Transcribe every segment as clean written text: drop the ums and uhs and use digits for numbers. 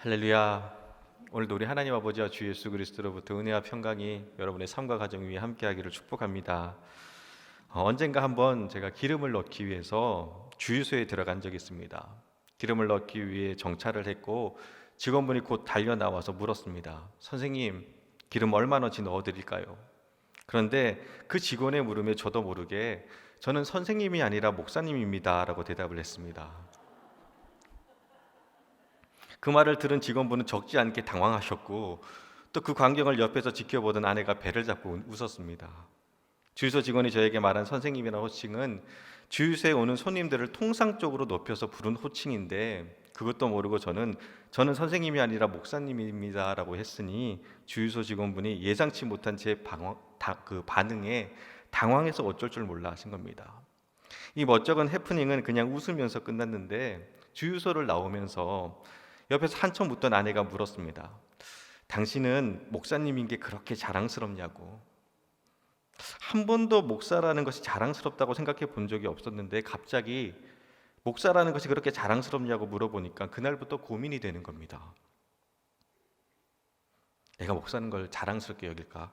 할렐루야. 오늘도 우리 하나님 아버지와 주 예수 그리스도로부터 은혜와 평강이 여러분의 삶과 가정 위에 함께하기를 축복합니다. 언젠가 한번 제가 기름을 넣기 위해서 주유소에 들어간 적이 있습니다. 기름을 넣기 위해 정차를 했고 직원분이 곧 달려 나와서 물었습니다. 선생님, 기름 얼마나치 넣어드릴까요? 그런데 그 직원의 물음에 저도 모르게 저는 선생님이 아니라 목사님입니다 라고 대답을 했습니다. 그 말을 들은 직원분은 적지 않게 당황하셨고 또 그 광경을 옆에서 지켜보던 아내가 배를 잡고 웃었습니다. 주유소 직원이 저에게 말한 선생님이라는 호칭은 주유소에 오는 손님들을 통상적으로 높여서 부른 호칭인데 그것도 모르고 저는 선생님이 아니라 목사님입니다 라고 했으니 주유소 직원분이 예상치 못한 제 반응에 당황해서 어쩔 줄 몰라 하신 겁니다. 이 멋쩍은 해프닝은 그냥 웃으면서 끝났는데 주유소를 나오면서 옆에서 한참 웃던 아내가 물었습니다. 당신은 목사님인 게 그렇게 자랑스럽냐고. 한 번도 목사라는 것이 자랑스럽다고 생각해 본 적이 없었는데 갑자기 목사라는 것이 그렇게 자랑스럽냐고 물어보니까 그날부터 고민이 되는 겁니다. 내가 목사는 걸 자랑스럽게 여길까?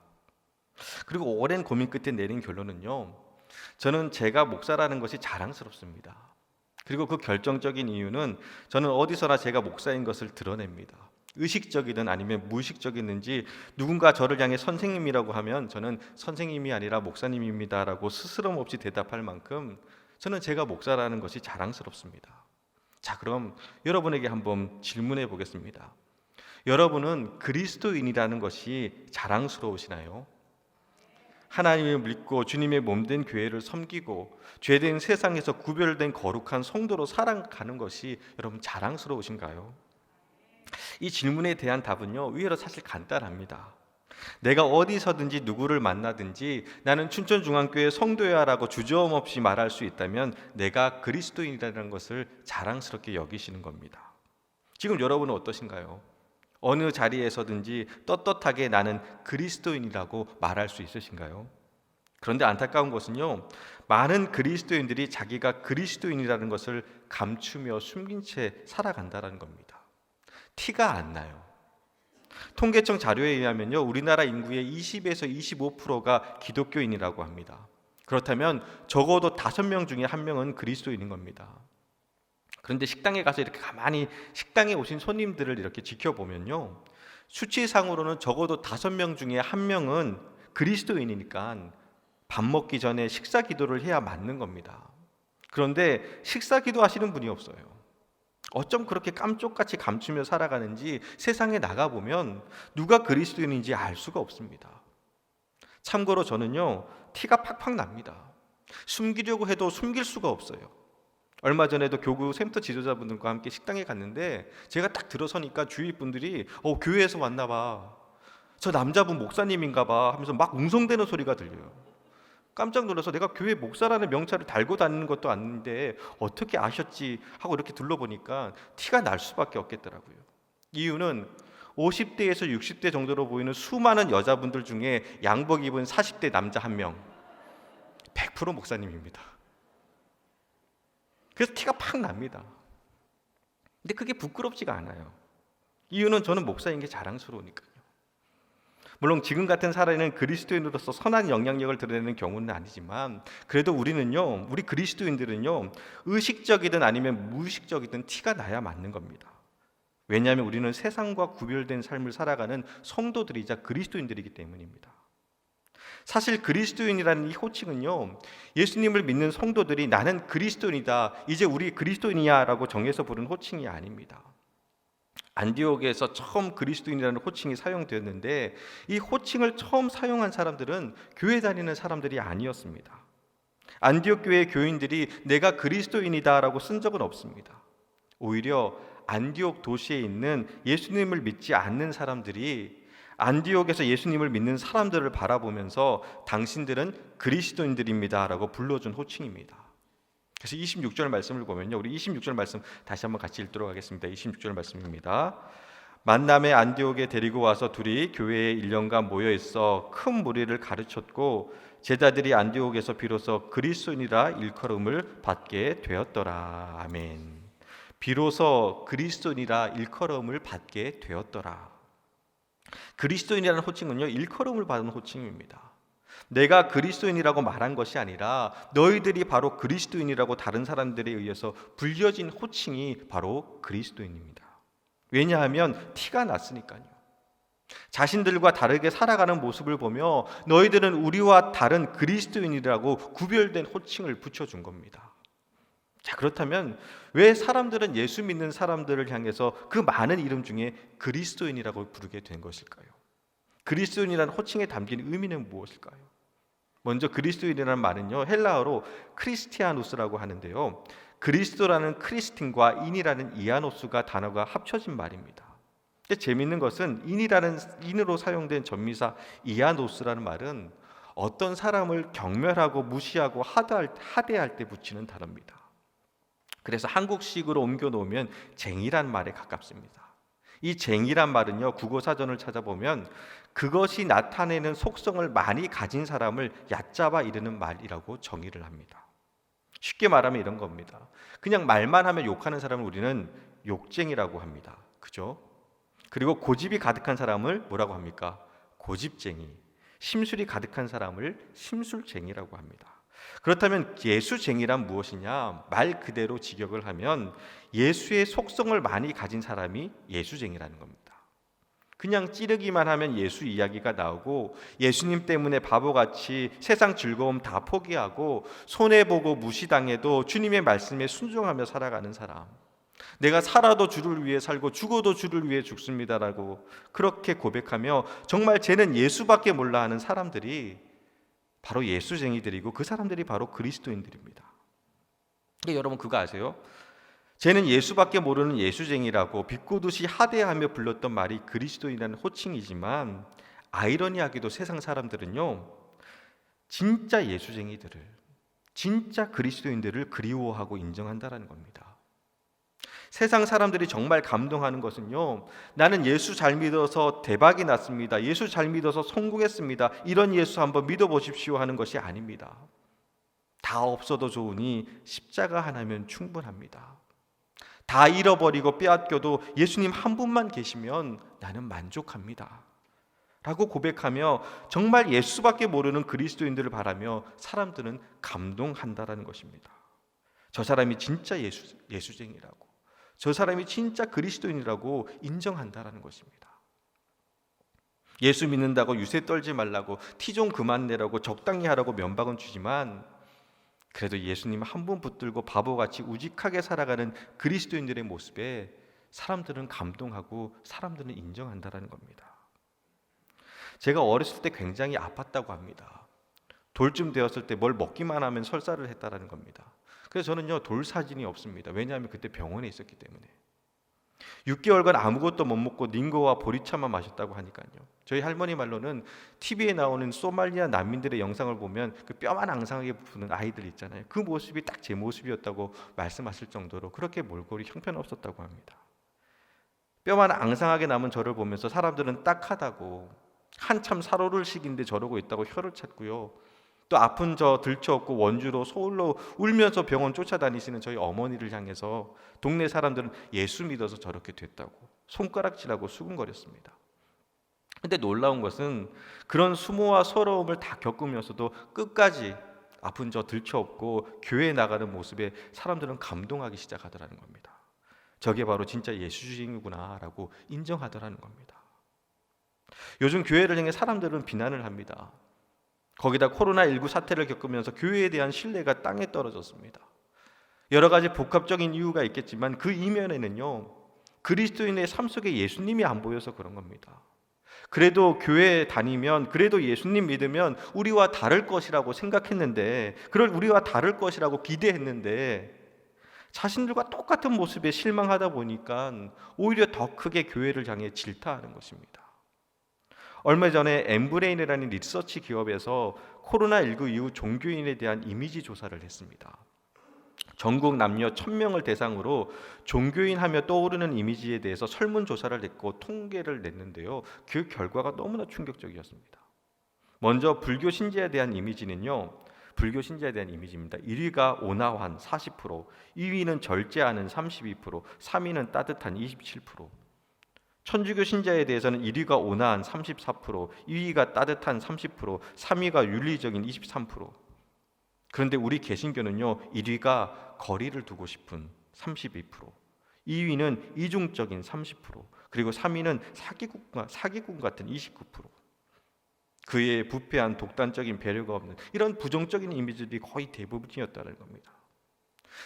그리고 오랜 고민 끝에 내린 결론은요, 저는 제가 목사라는 것이 자랑스럽습니다. 그리고 그 결정적인 이유는 저는 어디서나 제가 목사인 것을 드러냅니다. 의식적이든 아니면 무의식적이든지 누군가 저를 향해 선생님이라고 하면 저는 선생님이 아니라 목사님입니다 라고 스스럼 없이 대답할 만큼 저는 제가 목사라는 것이 자랑스럽습니다. 자, 그럼 여러분에게 한번 질문해 보겠습니다. 여러분은 그리스도인이라는 것이 자랑스러우시나요? 하나님을 믿고 주님의 몸된 교회를 섬기고 죄된 세상에서 구별된 거룩한 성도로 살아가는 것이 여러분 자랑스러우신가요? 이 질문에 대한 답은요, 의외로 사실 간단합니다. 내가 어디서든지 누구를 만나든지 나는 춘천중앙교회 성도야 라고 주저함 없이 말할 수 있다면 내가 그리스도인이라는 것을 자랑스럽게 여기시는 겁니다. 지금 여러분은 어떠신가요? 어느 자리에서든지 떳떳하게 나는 그리스도인이라고 말할 수 있으신가요? 그런데 안타까운 것은요, 많은 그리스도인들이 자기가 그리스도인이라는 것을 감추며 숨긴 채 살아간다는 겁니다. 티가 안 나요. 통계청 자료에 의하면요, 우리나라 인구의 20에서 25%가 기독교인이라고 합니다. 그렇다면 적어도 5명 중에 1명은 그리스도인인 겁니다. 그런데 식당에 가서 이렇게 가만히 식당에 오신 손님들을 이렇게 지켜보면요, 수치상으로는 적어도 5명 중에 1명은 그리스도인이니까 밥 먹기 전에 식사 기도를 해야 맞는 겁니다. 그런데 식사 기도 하시는 분이 없어요. 어쩜 그렇게 깜쪽같이 감추며 살아가는지 세상에 나가보면 누가 그리스도인인지 알 수가 없습니다. 참고로 저는요, 티가 팍팍 납니다. 숨기려고 해도 숨길 수가 없어요. 얼마 전에도 교구 센터 지도자분들과 함께 식당에 갔는데 제가 딱 들어서니까 주위 분들이 교회에서 왔나 봐, 저 남자분 목사님인가 봐 하면서 막 웅성대는 소리가 들려요. 깜짝 놀라서 내가 교회 목사라는 명찰을 달고 다니는 것도 아닌데 어떻게 아셨지 하고 이렇게 둘러보니까 티가 날 수밖에 없겠더라고요. 이유는 50대에서 60대 정도로 보이는 수많은 여자분들 중에 양복 입은 40대 남자 1명, 100% 목사님입니다. 그래서 티가 팍 납니다. 근데 그게 부끄럽지가 않아요. 이유는 저는 목사인 게 자랑스러우니까요. 물론 지금 같은 사례는 그리스도인으로서 선한 영향력을 드러내는 경우는 아니지만 그래도 우리 그리스도인들은요, 의식적이든 아니면 무의식적이든 티가 나야 맞는 겁니다. 왜냐하면 우리는 세상과 구별된 삶을 살아가는 성도들이자 그리스도인들이기 때문입니다. 사실 그리스도인이라는 이 호칭은요, 예수님을 믿는 성도들이 나는 그리스도인이다, 이제 우리 그리스도인이야 라고 정해서 부른 호칭이 아닙니다. 안디옥에서 처음 그리스도인이라는 호칭이 사용되었는데 이 호칭을 처음 사용한 사람들은 교회 다니는 사람들이 아니었습니다. 안디옥 교회 교인들이 내가 그리스도인이다 라고 쓴 적은 없습니다. 오히려 안디옥 도시에 있는 예수님을 믿지 않는 사람들이 안디옥에서 예수님을 믿는 사람들을 바라보면서 당신들은 그리스도인들입니다 라고 불러준 호칭입니다. 그래서 26절 말씀을 보면요, 우리 26절 말씀 다시 한번 같이 읽도록 하겠습니다. 26절 말씀입니다. 만남의 안디옥에 데리고 와서 둘이 교회에 1년간 모여 있어 큰 무리를 가르쳤고 제자들이 안디옥에서 비로소 그리스도인이라 일컬음을 받게 되었더라. 아멘. 비로소 그리스도인이라 일컬음을 받게 되었더라. 그리스도인이라는 호칭은요, 일컬음을 받은 호칭입니다. 내가 그리스도인이라고 말한 것이 아니라 너희들이 바로 그리스도인이라고 다른 사람들에 의해서 불려진 호칭이 바로 그리스도인입니다. 왜냐하면 티가 났으니까요. 자신들과 다르게 살아가는 모습을 보며 너희들은 우리와 다른 그리스도인이라고 구별된 호칭을 붙여준 겁니다. 자, 그렇다면 왜 사람들은 예수 믿는 사람들을 향해서 그 많은 이름 중에 그리스도인이라고 부르게 된 것일까요? 그리스도인이라는 호칭에 담긴 의미는 무엇일까요? 먼저 그리스도인이라는 말은요, 헬라어로 크리스티아누스라고 하는데요, 그리스도라는 크리스틴과 인이라는 이아노스가 단어가 합쳐진 말입니다. 근데 재미있는 것은 인으로 사용된 전미사 이아노스라는 말은 어떤 사람을 경멸하고 무시하고 하대할 때 붙이는 단어입니다. 그래서 한국식으로 옮겨 놓으면 쟁이란 말에 가깝습니다. 이 쟁이란 말은요, 국어사전을 찾아보면 그것이 나타내는 속성을 많이 가진 사람을 얕잡아 이르는 말이라고 정의를 합니다. 쉽게 말하면 이런 겁니다. 그냥 말만 하면 욕하는 사람을 우리는 욕쟁이라고 합니다. 그죠? 그리고 고집이 가득한 사람을 뭐라고 합니까? 고집쟁이. 심술이 가득한 사람을 심술쟁이라고 합니다. 그렇다면 예수쟁이란 무엇이냐? 말 그대로 직역을 하면 예수의 속성을 많이 가진 사람이 예수쟁이라는 겁니다. 그냥 찌르기만 하면 예수 이야기가 나오고 예수님 때문에 바보같이 세상 즐거움 다 포기하고 손해보고 무시당해도 주님의 말씀에 순종하며 살아가는 사람, 내가 살아도 주를 위해 살고 죽어도 주를 위해 죽습니다라고 그렇게 고백하며 정말 쟤는 예수밖에 몰라 하는 사람들이 바로 예수쟁이들이고 그 사람들이 바로 그리스도인들입니다. 근데 여러분 그거 아세요? 쟤는 예수밖에 모르는 예수쟁이라고 비꼬듯이 하대하며 불렀던 말이 그리스도인이라는 호칭이지만 아이러니하게도 세상 사람들은요, 진짜 예수쟁이들을, 진짜 그리스도인들을 그리워하고 인정한다라는 겁니다. 세상 사람들이 정말 감동하는 것은요, 나는 예수 잘 믿어서 대박이 났습니다, 예수 잘 믿어서 성공했습니다, 이런 예수 한번 믿어보십시오 하는 것이 아닙니다. 다 없어도 좋으니 십자가 하나면 충분합니다. 다 잃어버리고 빼앗겨도 예수님 한 분만 계시면 나는 만족합니다 라고 고백하며 정말 예수밖에 모르는 그리스도인들을 바라며 사람들은 감동한다라는 것입니다. 저 사람이 진짜 예수쟁이라고, 저 사람이 진짜 그리스도인이라고 인정한다라는 것입니다. 예수 믿는다고 유세 떨지 말라고, 티 좀 그만 내라고, 적당히 하라고 면박은 주지만 그래도 예수님 한 분 붙들고 바보같이 우직하게 살아가는 그리스도인들의 모습에 사람들은 감동하고 사람들은 인정한다라는 겁니다. 제가 어렸을 때 굉장히 아팠다고 합니다. 돌쯤 되었을 때 뭘 먹기만 하면 설사를 했다라는 겁니다. 그래서 저는요, 돌 사진이 없습니다. 왜냐하면 그때 병원에 있었기 때문에. 6개월간 아무것도 못 먹고 닝고와 보리차만 마셨다고 하니까요. 저희 할머니 말로는 TV에 나오는 소말리아 난민들의 영상을 보면 그 뼈만 앙상하게 부는 아이들 있잖아요. 그 모습이 딱 제 모습이었다고 말씀하실 정도로 그렇게 몰골이 형편없었다고 합니다. 뼈만 앙상하게 남은 저를 보면서 사람들은 딱하다고, 한참 살오를 시기인데 저러고 있다고 혀를 찾고요. 또 아픈 저 들쳐업고 원주로 서울로 울면서 병원 쫓아다니시는 저희 어머니를 향해서 동네 사람들은 예수 믿어서 저렇게 됐다고 손가락질하고 수군거렸습니다. 근데 놀라운 것은 그런 수모와 서러움을 다 겪으면서도 끝까지 아픈 저 들쳐업고 교회에 나가는 모습에 사람들은 감동하기 시작하더라는 겁니다. 저게 바로 진짜 예수주의구나라고 인정하더라는 겁니다. 요즘 교회를 향해 사람들은 비난을 합니다. 거기다 코로나19 사태를 겪으면서 교회에 대한 신뢰가 땅에 떨어졌습니다. 여러 가지 복합적인 이유가 있겠지만 그 이면에는요, 그리스도인의 삶 속에 예수님이 안 보여서 그런 겁니다. 그래도 교회에 다니면, 그래도 예수님 믿으면 우리와 다를 것이라고 생각했는데, 그걸 우리와 다를 것이라고 기대했는데 자신들과 똑같은 모습에 실망하다 보니까 오히려 더 크게 교회를 향해 질타하는 것입니다. 얼마 전에 엠브레인이라는 리서치 기업에서 코로나19 이후 종교인에 대한 이미지 조사를 했습니다. 전국 남녀 1000명을 대상으로 종교인 하며 떠오르는 이미지에 대해서 설문조사를 냈고 통계를 냈는데요, 그 결과가 너무나 충격적이었습니다. 먼저 불교 신자에 대한 이미지는요, 불교 신자에 대한 이미지입니다. 1위가 온화한 40%, 2위는 절제하는 32%, 3위는 따뜻한 27%. 천주교 신자에 대해서는 1위가 온화한 34%, 2위가 따뜻한 30%, 3위가 윤리적인 23%. 그런데 우리 개신교는요, 1위가 거리를 두고 싶은 32%, 2위는 이중적인 30%, 그리고 3위는 사기꾼 같은 29%. 그의 부패한 독단적인 배려가 없는 이런 부정적인 이미지들이 거의 대부분이었다는 겁니다.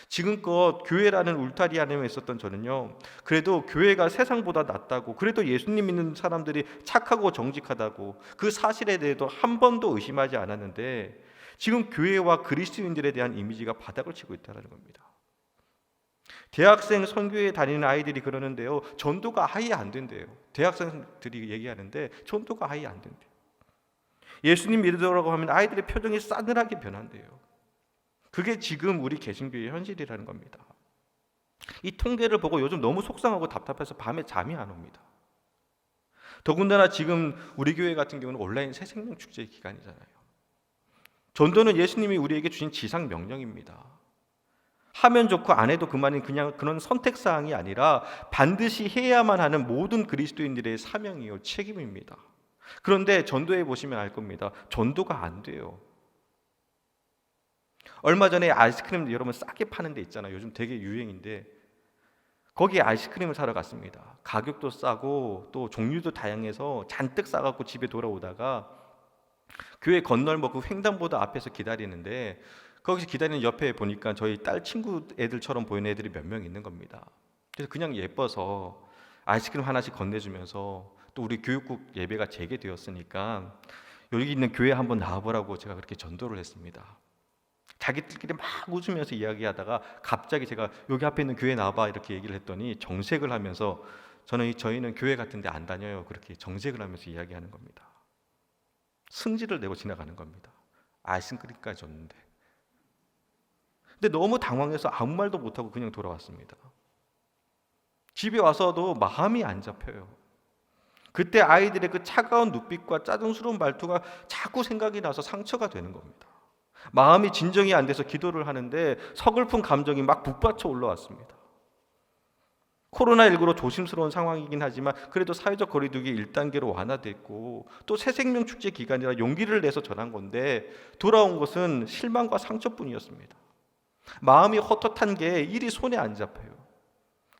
지금껏 교회라는 울타리 안에 있었던 저는요, 그래도 교회가 세상보다 낫다고, 그래도 예수님 믿는 사람들이 착하고 정직하다고 그 사실에 대해서 한 번도 의심하지 않았는데, 지금 교회와 그리스도인들에 대한 이미지가 바닥을 치고 있다는 겁니다. 대학생 선교회 다니는 아이들이 그러는데요, 전도가 아예 안 된대요. 대학생들이 얘기하는데 전도가 아예 안 된대요. 예수님 믿으라고 하면 아이들의 표정이 싸늘하게 변한대요. 그게 지금 우리 개신교의 현실이라는 겁니다. 이 통계를 보고 요즘 너무 속상하고 답답해서 밤에 잠이 안 옵니다. 더군다나 지금 우리 교회 같은 경우는 온라인 새생명 축제 기간이잖아요. 전도는 예수님이 우리에게 주신 지상 명령입니다. 하면 좋고 안 해도 그만인 그냥 그런 선택사항이 아니라 반드시 해야만 하는 모든 그리스도인들의 사명이요, 책임입니다. 그런데 전도해 보시면 알 겁니다. 전도가 안 돼요. 얼마 전에 아이스크림 여러분 싸게 파는 데 있잖아요. 요즘 되게 유행인데 거기에 아이스크림을 사러 갔습니다. 가격도 싸고 또 종류도 다양해서 잔뜩 싸갖고 집에 돌아오다가 교회 건널목 그 횡단보도 앞에서 기다리는데 거기서 기다리는 옆에 보니까 저희 딸 친구 애들처럼 보이는 애들이 몇 명 있는 겁니다. 그래서 그냥 예뻐서 아이스크림 하나씩 건네주면서 또 우리 교육국 예배가 재개되었으니까 여기 있는 교회 한번 나와보라고 제가 그렇게 전도를 했습니다. 자기들끼리 막 웃으면서 이야기하다가 갑자기 제가 여기 앞에 있는 교회 나와봐 이렇게 얘기를 했더니 정색을 하면서 저희는 교회 같은 데 안 다녀요 그렇게 정색을 하면서 이야기하는 겁니다. 승질을 내고 지나가는 겁니다. 아이스크림까지 줬는데. 근데 너무 당황해서 아무 말도 못하고 그냥 돌아왔습니다. 집에 와서도 마음이 안 잡혀요. 그때 아이들의 그 차가운 눈빛과 짜증스러운 말투가 자꾸 생각이 나서 상처가 되는 겁니다. 마음이 진정이 안 돼서 기도를 하는데 서글픈 감정이 막 북받쳐 올라왔습니다. 코로나19로 조심스러운 상황이긴 하지만 그래도 사회적 거리두기 1단계로 완화됐고 또 새생명 축제 기간이라 용기를 내서 전한 건데 돌아온 것은 실망과 상처뿐이었습니다. 마음이 헛헛한 게 일이 손에 안 잡혀요.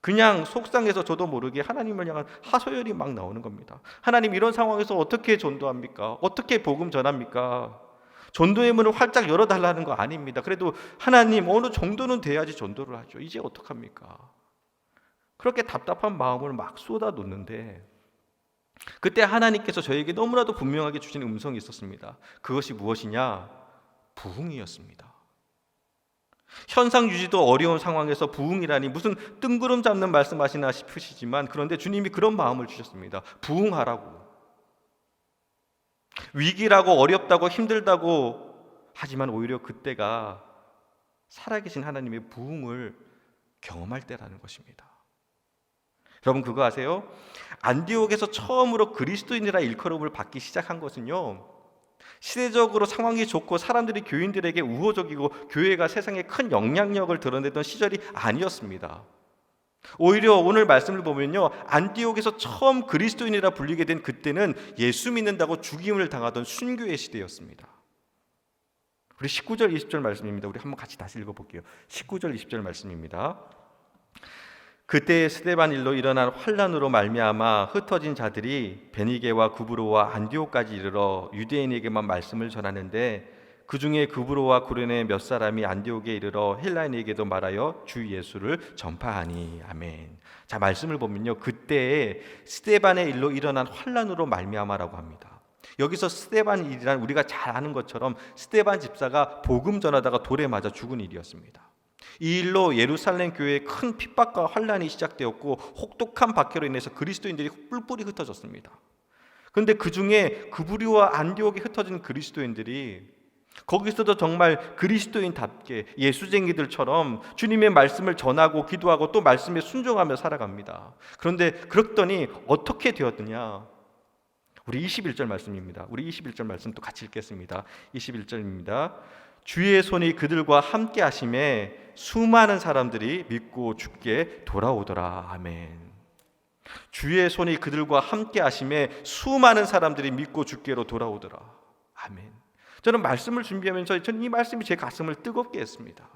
그냥 속상해서 저도 모르게 하나님을 향한 하소연이 막 나오는 겁니다. 하나님, 이런 상황에서 어떻게 전도합니까? 어떻게 복음 전합니까? 전도의 문을 활짝 열어달라는 거 아닙니다. 그래도 하나님, 어느 정도는 돼야지 전도를 하죠. 이제 어떡합니까? 그렇게 답답한 마음을 막 쏟아놓는데 그때 하나님께서 저에게 너무나도 분명하게 주신 음성이 있었습니다. 그것이 무엇이냐? 부흥이었습니다. 현상 유지도 어려운 상황에서 부흥이라니 무슨 뜬구름 잡는 말씀하시나 싶으시지만 그런데 주님이 그런 마음을 주셨습니다. 부흥하라고. 위기라고 어렵다고 힘들다고 하지만 오히려 그때가 살아계신 하나님의 부흥을 경험할 때라는 것입니다. 여러분 그거 아세요? 안디옥에서 처음으로 그리스도인이라 일컬음을 받기 시작한 것은요, 시대적으로 상황이 좋고 사람들이 교인들에게 우호적이고 교회가 세상에 큰 영향력을 드러내던 시절이 아니었습니다. 오히려 오늘 말씀을 보면요, 안디옥에서 처음 그리스도인이라 불리게 된 그때는 예수 믿는다고 죽임을 당하던 순교의 시대였습니다. 우리 19절 20절 말씀입니다. 우리 한번 같이 다시 읽어볼게요. 19절 20절 말씀입니다. 그때 스데반 일로 일어난 환란으로 말미암아 흩어진 자들이 베니게와 구브로와 안디옥까지 이르러 유대인에게만 말씀을 전하는데 그 중에 구브로와 구레네 몇 사람이 안디옥에 이르러 헬라인에게도 말하여 주 예수를 전파하니. 아멘. 자, 말씀을 보면요, 그때에 스데반의 일로 일어난 환란으로 말미암아라고 합니다. 여기서 스데반 일이란 우리가 잘 아는 것처럼 스데반 집사가 복음 전하다가 돌에 맞아 죽은 일이었습니다. 이 일로 예루살렘 교회에 큰 핍박과 환란이 시작되었고 혹독한 박해로 인해서 그리스도인들이 뿔뿔이 흩어졌습니다. 그런데 그 중에 구브리와 안디옥에 흩어진 그리스도인들이 거기서도 정말 그리스도인답게 예수쟁이들처럼 주님의 말씀을 전하고 기도하고 또 말씀에 순종하며 살아갑니다. 그런데 그랬더니 어떻게 되었느냐? 우리 21절 말씀입니다. 우리 21절 말씀 또 같이 읽겠습니다. 21절입니다. 주의 손이 그들과 함께 하심에 수많은 사람들이 믿고 죽게 돌아오더라. 아멘. 주의 손이 그들과 함께 하심에 수많은 사람들이 믿고 죽게로 돌아오더라. 아멘. 저는 말씀을 준비하면서 저는 이 말씀이 제 가슴을 뜨겁게 했습니다.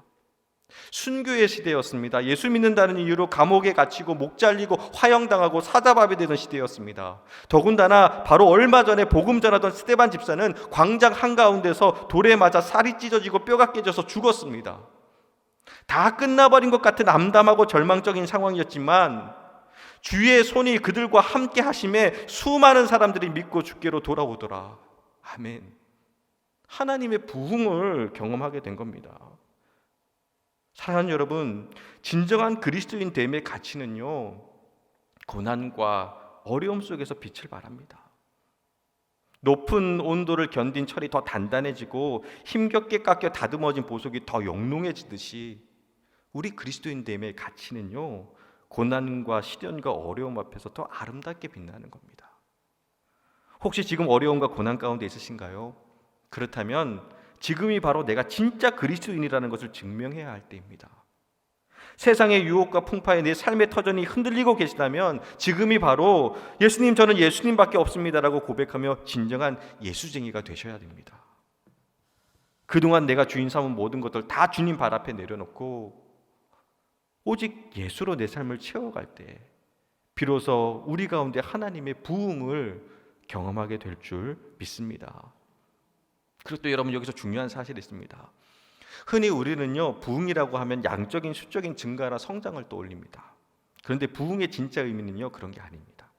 순교의 시대였습니다. 예수 믿는다는 이유로 감옥에 갇히고 목 잘리고 화형당하고 사자밥이 되는 시대였습니다. 더군다나 바로 얼마 전에 복음 전하던 스데반 집사는 광장 한가운데서 돌에 맞아 살이 찢어지고 뼈가 깨져서 죽었습니다. 다 끝나버린 것 같은 암담하고 절망적인 상황이었지만 주의 손이 그들과 함께 하심에 수많은 사람들이 믿고 주께로 돌아오더라. 아멘. 하나님의 부흥을 경험하게 된 겁니다. 사랑하는 여러분, 진정한 그리스도인 됨의 가치는요, 고난과 어려움 속에서 빛을 발합니다. 높은 온도를 견딘 철이 더 단단해지고 힘겹게 깎여 다듬어진 보석이 더 영롱해지듯이 우리 그리스도인 됨의 가치는요, 고난과 시련과 어려움 앞에서 더 아름답게 빛나는 겁니다. 혹시 지금 어려움과 고난 가운데 있으신가요? 그렇다면 지금이 바로 내가 진짜 그리스도인이라는 것을 증명해야 할 때입니다. 세상의 유혹과 풍파에 내 삶의 터전이 흔들리고 계시다면 지금이 바로 예수님, 저는 예수님밖에 없습니다라고 고백하며 진정한 예수쟁이가 되셔야 됩니다. 그동안 내가 주인 삼은 모든 것들 다 주님 발 앞에 내려놓고 오직 예수로 내 삶을 채워갈 때 비로소 우리 가운데 하나님의 부흥을 경험하게 될 줄 믿습니다. 그리고 또 여러분, 여기서 중요한 사실이 있습니다. 흔히 우리는요, 부흥이라고 하면 양적인 수적인 증가나 성장을 떠올립니다. 그런데 부흥의 진짜 의미는요, 그런 게 아닙니다.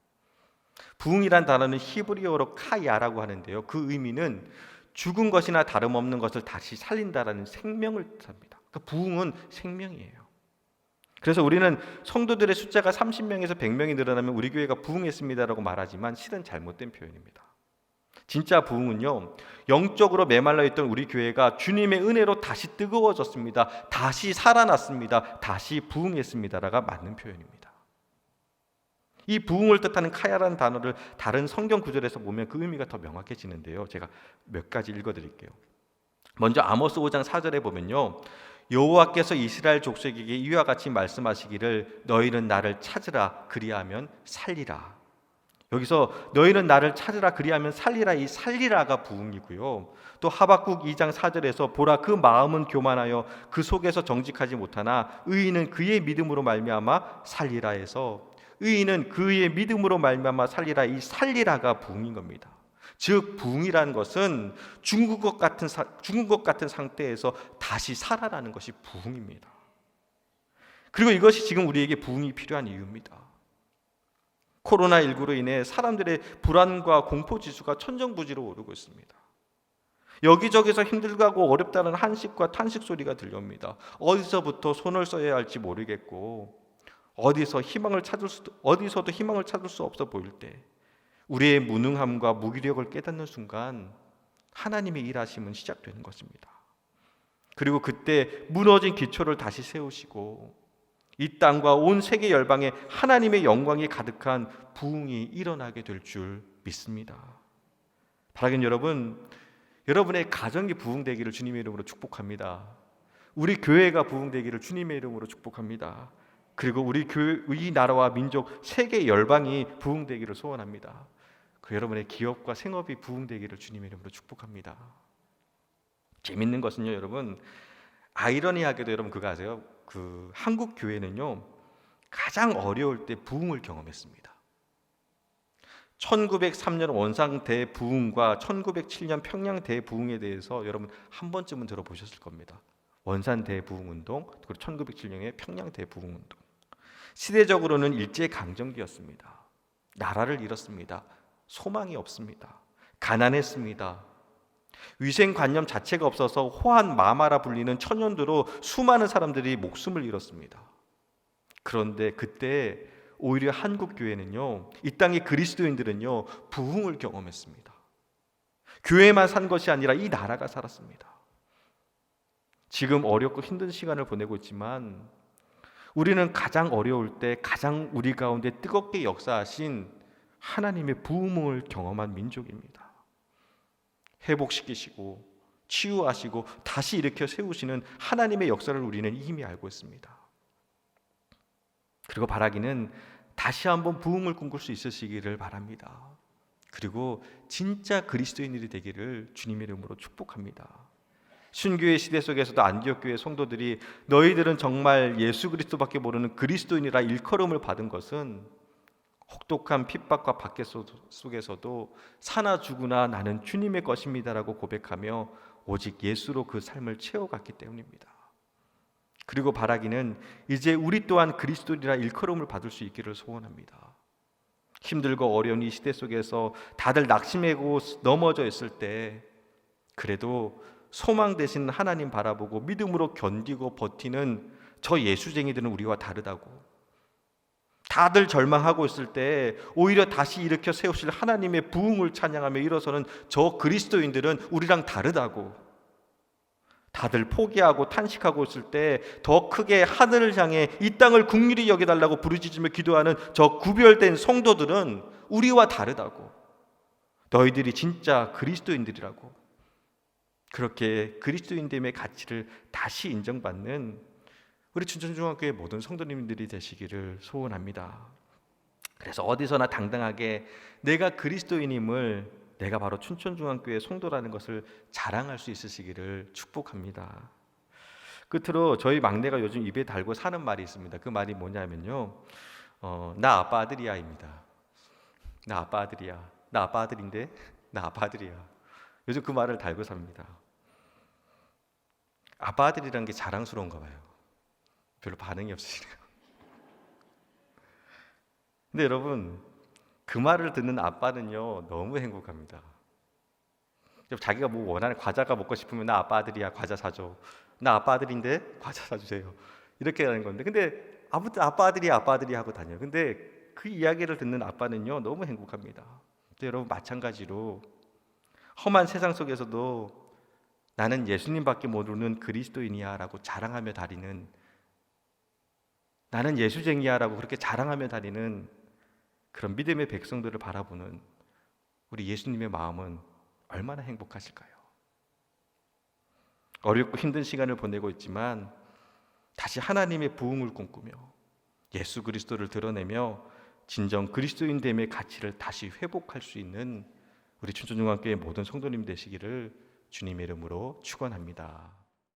부흥이란 단어는 히브리어로 카야라고 하는데요, 그 의미는 죽은 것이나 다름없는 것을 다시 살린다라는 생명을 뜻합니다. 그러니까 부흥은 생명이에요. 그래서 우리는 성도들의 숫자가 30명에서 100명이 늘어나면 우리 교회가 부흥했습니다라고 말하지만 실은 잘못된 표현입니다. 진짜 부흥은요, 영적으로 메말라 있던 우리 교회가 주님의 은혜로 다시 뜨거워졌습니다. 다시 살아났습니다. 다시 부흥했습니다라가 맞는 표현입니다. 이 부흥을 뜻하는 카야라는 단어를 다른 성경 구절에서 보면 그 의미가 더 명확해지는데요, 제가 몇 가지 읽어드릴게요. 먼저 아모스 5장 4절에 보면요, 여호와께서 이스라엘 족속에게 이와 같이 말씀하시기를 너희는 나를 찾으라 그리하면 살리라. 여기서 너희는 나를 찾으라 그리하면 살리라, 이 살리라가 부흥이고요. 또 하박국 2장 4절에서 보라 그 마음은 교만하여 그 속에서 정직하지 못하나 의인은 그의 믿음으로 말미암아 살리라 해서 의인은 그의 믿음으로 말미암아 살리라, 이 살리라가 부흥인 겁니다. 즉 부흥이라는 것은 죽은 것 같은 상태에서 다시 살아나는 것이 부흥입니다. 그리고 이것이 지금 우리에게 부흥이 필요한 이유입니다. 코로나19로 인해 사람들의 불안과 공포지수가 천정부지로 오르고 있습니다. 여기저기서 힘들고 어렵다는 한식과 탄식 소리가 들려옵니다. 어디서부터 손을 써야 할지 모르겠고 어디서도 희망을 찾을 수 없어 보일 때 우리의 무능함과 무기력을 깨닫는 순간 하나님의 일하심은 시작되는 것입니다. 그리고 그때 무너진 기초를 다시 세우시고 이 땅과 온 세계 열방에 하나님의 영광이 가득한 부흥이 일어나게 될 줄 믿습니다. 바라긴 여러분, 여러분의 가정이 부흥되기를 주님의 이름으로 축복합니다. 우리 교회가 부흥되기를 주님의 이름으로 축복합니다. 그리고 우리 교회, 이 나라와 민족, 세계 열방이 부흥되기를 소원합니다. 그 여러분의 기업과 생업이 부흥되기를 주님의 이름으로 축복합니다. 재밌는 것은요, 여러분, 아이러니하게도 여러분 그거 아세요? 그 한국 교회는요, 가장 어려울 때 부흥을 경험했습니다. 1903년 원산 대부흥과 1907년 평양 대부흥에 대해서 여러분 한 번쯤은 들어보셨을 겁니다. 원산 대부흥 운동, 그리고 1907년의 평양 대부흥 운동. 시대적으로는 일제 강점기였습니다. 나라를 잃었습니다. 소망이 없습니다. 가난했습니다. 위생관념 자체가 없어서 호환 마마라 불리는 천연두로 수많은 사람들이 목숨을 잃었습니다. 그런데 그때 오히려 한국 교회는요, 이 땅의 그리스도인들은요, 부흥을 경험했습니다. 교회만 산 것이 아니라 이 나라가 살았습니다. 지금 어렵고 힘든 시간을 보내고 있지만 우리는 가장 어려울 때 가장 우리 가운데 뜨겁게 역사하신 하나님의 부흥을 경험한 민족입니다. 회복시키시고 치유하시고 다시 일으켜 세우시는 하나님의 역사를 우리는 이미 알고 있습니다. 그리고 바라기는 다시 한번 부흥을 꿈꿀 수 있으시기를 바랍니다. 그리고 진짜 그리스도인들이 되기를 주님의 이름으로 축복합니다. 순교의 시대 속에서도 안디옥 교회 성도들이 너희들은 정말 예수 그리스도밖에 모르는 그리스도인이라 일컬음을 받은 것은 혹독한 핍박과 박해 속에서도 사나 죽으나 나는 주님의 것입니다라고 고백하며 오직 예수로 그 삶을 채워갔기 때문입니다. 그리고 바라기는 이제 우리 또한 그리스도인이라 일컬음을 받을 수 있기를 소원합니다. 힘들고 어려운 이 시대 속에서 다들 낙심하고 넘어져 있을 때 그래도 소망 되신 하나님 바라보고 믿음으로 견디고 버티는 저 예수쟁이들은 우리와 다르다고, 다들 절망하고 있을 때 오히려 다시 일으켜 세우실 하나님의 부흥을 찬양하며 일어서는 저 그리스도인들은 우리랑 다르다고, 다들 포기하고 탄식하고 있을 때 더 크게 하늘을 향해 이 땅을 긍휼히 여겨달라고 부르짖으며 기도하는 저 구별된 성도들은 우리와 다르다고, 너희들이 진짜 그리스도인들이라고, 그렇게 그리스도인됨의 가치를 다시 인정받는 우리 춘천중앙교회 모든 성도님들이 되시기를 소원합니다. 그래서 어디서나 당당하게 내가 그리스도인임을, 내가 바로 춘천중앙교회 성도라는 것을 자랑할 수 있으시기를 축복합니다. 끝으로 저희 막내가 요즘 입에 달고 사는 말이 있습니다. 그 말이 뭐냐면요, 나 아빠 아들이야입니다. 나 아빠 아들이야. 나 아빠 아들인데 나 아빠 아들이야. 요즘 그 말을 달고 삽니다. 아빠 아들이라는 게 자랑스러운가 봐요. 별로 반응이 없으시네요. 근데 여러분, 그 말을 듣는 아빠는요 너무 행복합니다. 자기가 뭐 원하는 과자가 먹고 싶으면 나 아빠 아들이야, 과자 사줘. 나 아빠 아들인데 과자 사주세요. 이렇게 하는 건데, 근데 아무튼 아빠 아들이야 아빠 아들이야 하고 다녀요. 근데 그 이야기를 듣는 아빠는요 너무 행복합니다. 근데 여러분, 마찬가지로 험한 세상 속에서도 나는 예수님밖에 모르는 그리스도인이야 라고 자랑하며 다니는, 나는 예수쟁이야 라고 그렇게 자랑하며 다니는 그런 믿음의 백성들을 바라보는 우리 예수님의 마음은 얼마나 행복하실까요? 어렵고 힘든 시간을 보내고 있지만 다시 하나님의 부흥을 꿈꾸며 예수 그리스도를 드러내며 진정 그리스도인됨의 가치를 다시 회복할 수 있는 우리 춘천중앙교회 모든 성도님 되시기를 주님의 이름으로 축원합니다.